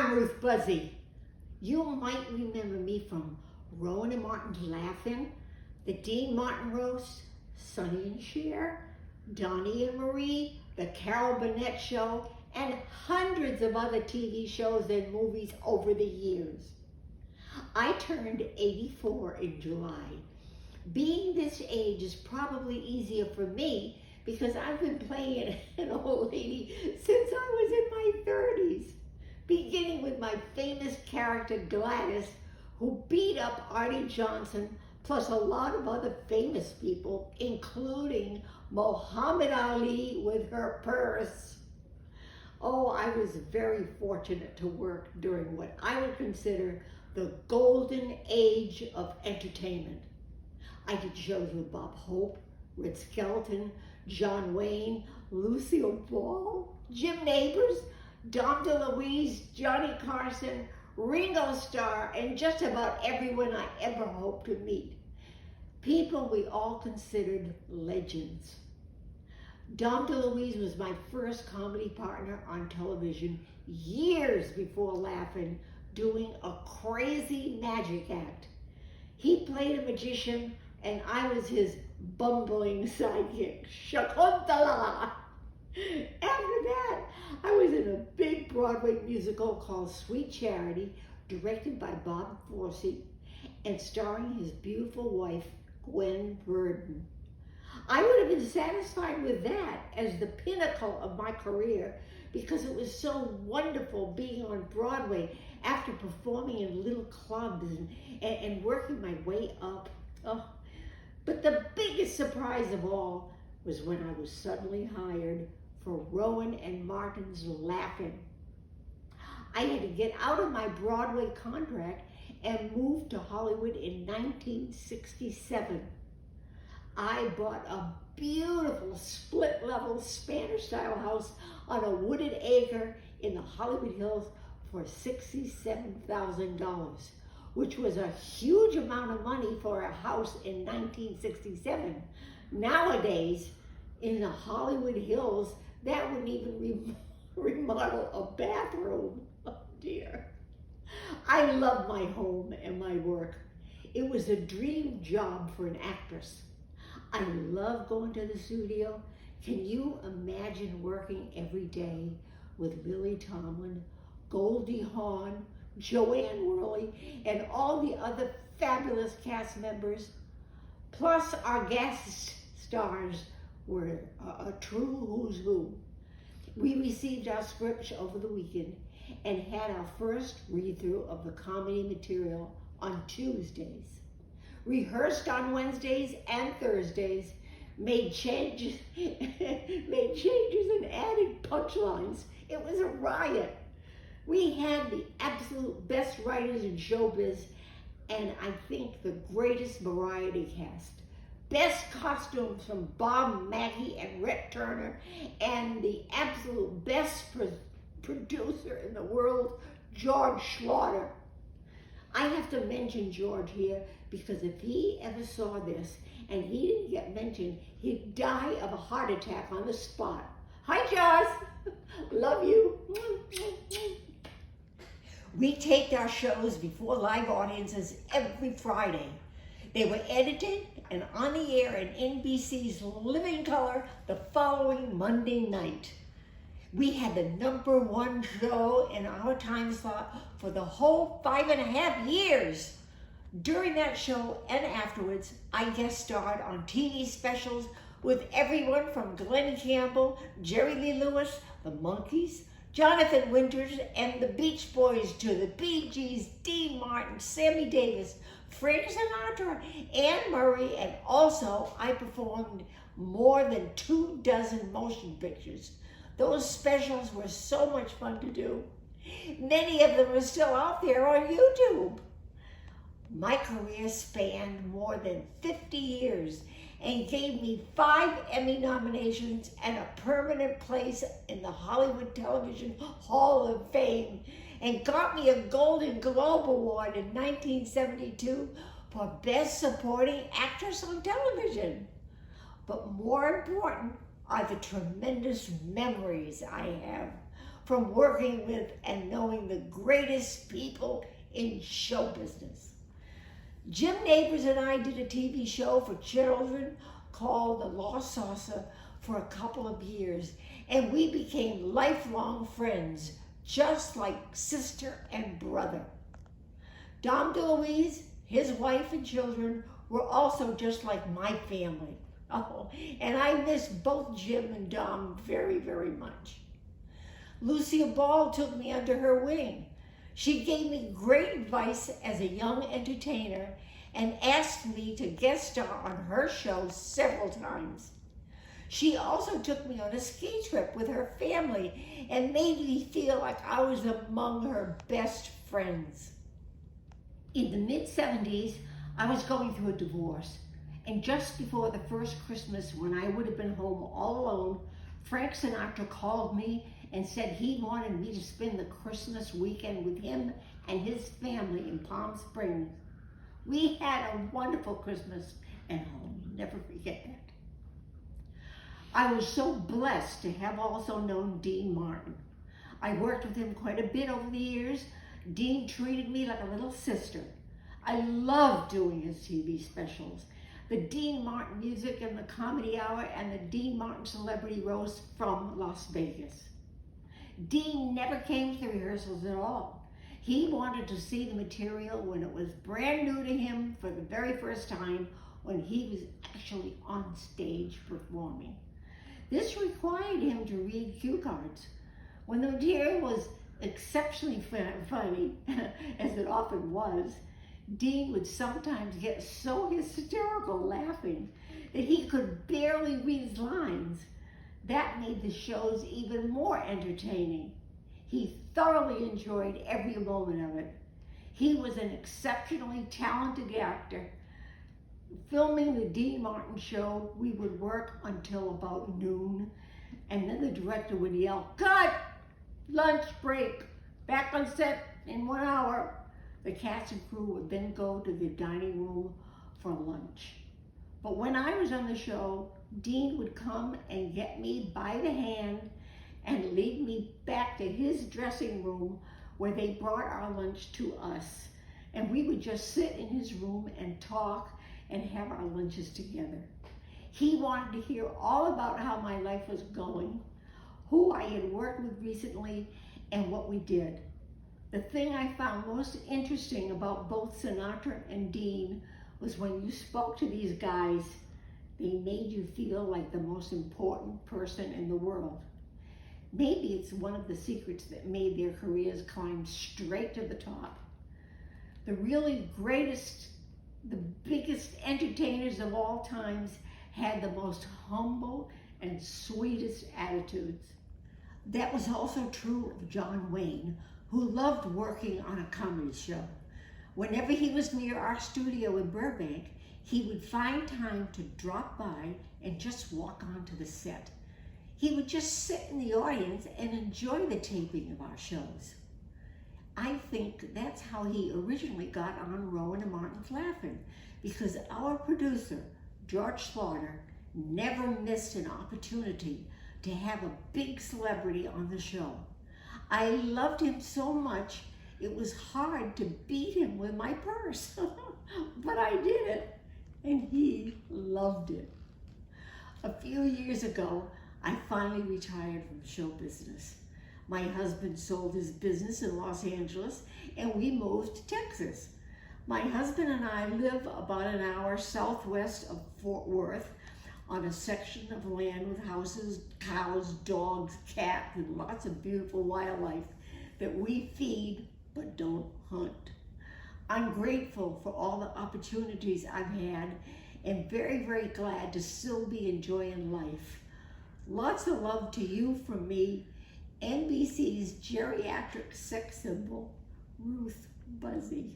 I'm Ruth Buzzi. You might remember me from Rowan and Martin's Laughing, the Dean Martin Roast, Sonny and Cher, Donnie and Marie, the Carol Burnett Show, and hundreds of other TV shows and movies over the years. I turned 84 in July. Being this age is probably easier for me because I've been playing an old lady since I was in my 30s, beginning with my famous character Gladys, who beat up Artie Johnson, plus a lot of other famous people, including Muhammad Ali with her purse. Oh, I was very fortunate to work during what I would consider the golden age of entertainment. I did shows with Bob Hope, Red Skelton, John Wayne, Lucille Ball, Jim Nabors, Dom DeLuise, Johnny Carson, Ringo Starr, and just about everyone I ever hoped to meet. People we all considered legends. Dom DeLuise was my first comedy partner on television years before Laughing, doing a crazy magic act. He played a magician and I was his bumbling sidekick, Shakuntala. After that, I was in a big Broadway musical called Sweet Charity, directed by Bob Fosse and starring his beautiful wife, Gwen Verdon. I would have been satisfied with that as the pinnacle of my career because it was so wonderful being on Broadway after performing in little clubs and working my way up. Oh. But the biggest surprise of all was when I was suddenly hired for Rowan and Martin's Laughing. I had to get out of my Broadway contract and move to Hollywood in 1967. I bought a beautiful split-level Spanish-style house on a wooded acre in the Hollywood Hills for $67,000, which was a huge amount of money for a house in 1967. Nowadays, in the Hollywood Hills, that wouldn't even remodel a bathroom. Oh dear. I love my home and my work. It was a dream job for an actress. I love going to the studio. Can you imagine working every day with Lily Tomlin, Goldie Hawn, Joanne Worley, and all the other fabulous cast members? Plus our guest stars were a true who's who. We received our scripts over the weekend and had our first read-through of the comedy material on Tuesdays. Rehearsed on Wednesdays and Thursdays, made changes and added punchlines. It was a riot. We had the absolute best writers in showbiz, and I think the greatest variety cast. Best costumes from Bob Mackie and Rhett Turner, and the absolute best producer in the world, George Schlatter. I have to mention George here because if he ever saw this and he didn't get mentioned, he'd die of a heart attack on the spot. Hi, Joss. Love you. We taped our shows before live audiences every Friday. They were edited and on the air in NBC's Living Color the following Monday night. We had the #1 show in our time slot for the whole 5.5 years. During that show and afterwards, I guest starred on TV specials with everyone from Glenn Campbell, Jerry Lee Lewis, the Monkees, Jonathan Winters, and the Beach Boys to the Bee Gees, Dean Martin, Sammy Davis, Frank Sinatra, Anne Murray, and also I performed more than 24 motion pictures. Those specials were so much fun to do. Many of them are still out there on YouTube. My career spanned more than 50 years and gave me 5 Emmy nominations and a permanent place in the Hollywood Television Hall of Fame, and got me a Golden Globe Award in 1972 for Best Supporting Actress on Television. But more important are the tremendous memories I have from working with and knowing the greatest people in show business. Jim Neighbors and I did a TV show for children called The Lost Saucer for a couple of years, and we became lifelong friends, just like sister and brother. Dom DeLuise, his wife and children were also just like my family. Oh, and I miss both Jim and Dom very, very much. Lucia Ball took me under her wing. She gave me great advice as a young entertainer and asked me to guest star on her show several times. She also took me on a ski trip with her family and made me feel like I was among her best friends. In the mid-70s, I was going through a divorce, and just before the first Christmas, when I would have been home all alone, Frank Sinatra called me and said he wanted me to spend the Christmas weekend with him and his family in Palm Springs. We had a wonderful Christmas, and I'll never forget that. I was so blessed to have also known Dean Martin. I worked with him quite a bit over the years. Dean treated me like a little sister. I loved doing his TV specials. The Dean Martin Music and the Comedy Hour and the Dean Martin Celebrity Roast from Las Vegas. Dean never came to the rehearsals at all. He wanted to see the material when it was brand new to him for the very first time, when he was actually on stage performing. This required him to read cue cards. When the material was exceptionally funny, as it often was, Dean would sometimes get so hysterical laughing that he could barely read his lines. That made the shows even more entertaining. He thoroughly enjoyed every moment of it. He was an exceptionally talented actor. Filming the Dean Martin show, we would work until about noon, and then the director would yell, "Cut! Lunch break! Back on set in 1 hour." The cast and crew would then go to the dining room for lunch. But when I was on the show, Dean would come and get me by the hand and lead me back to his dressing room, where they brought our lunch to us. And we would just sit in his room and talk and have our lunches together. He wanted to hear all about how my life was going, who I had worked with recently, and what we did. The thing I found most interesting about both Sinatra and Dean was when you spoke to these guys, they made you feel like the most important person in the world. Maybe it's one of the secrets that made their careers climb straight to the top. The really greatest, the biggest entertainers of all times had the most humble and sweetest attitudes. That was also true of John Wayne, who loved working on a comedy show. Whenever he was near our studio in Burbank, he would find time to drop by and just walk onto the set. He would just sit in the audience and enjoy the taping of our shows. I think that's how he originally got on Rowan and Martin's Laughing, because our producer, George Slaughter, never missed an opportunity to have a big celebrity on the show. I loved him so much, it was hard to beat him with my purse. But I did it, and he loved it. A few years ago, I finally retired from show business. My husband sold his business in Los Angeles, and we moved to Texas. My husband and I live about an hour southwest of Fort Worth on a section of land with houses, cows, dogs, cats, and lots of beautiful wildlife that we feed but don't hunt. I'm grateful for all the opportunities I've had and very, very glad to still be enjoying life. Lots of love to you from me, NBC's geriatric sex symbol, Ruth Buzzi.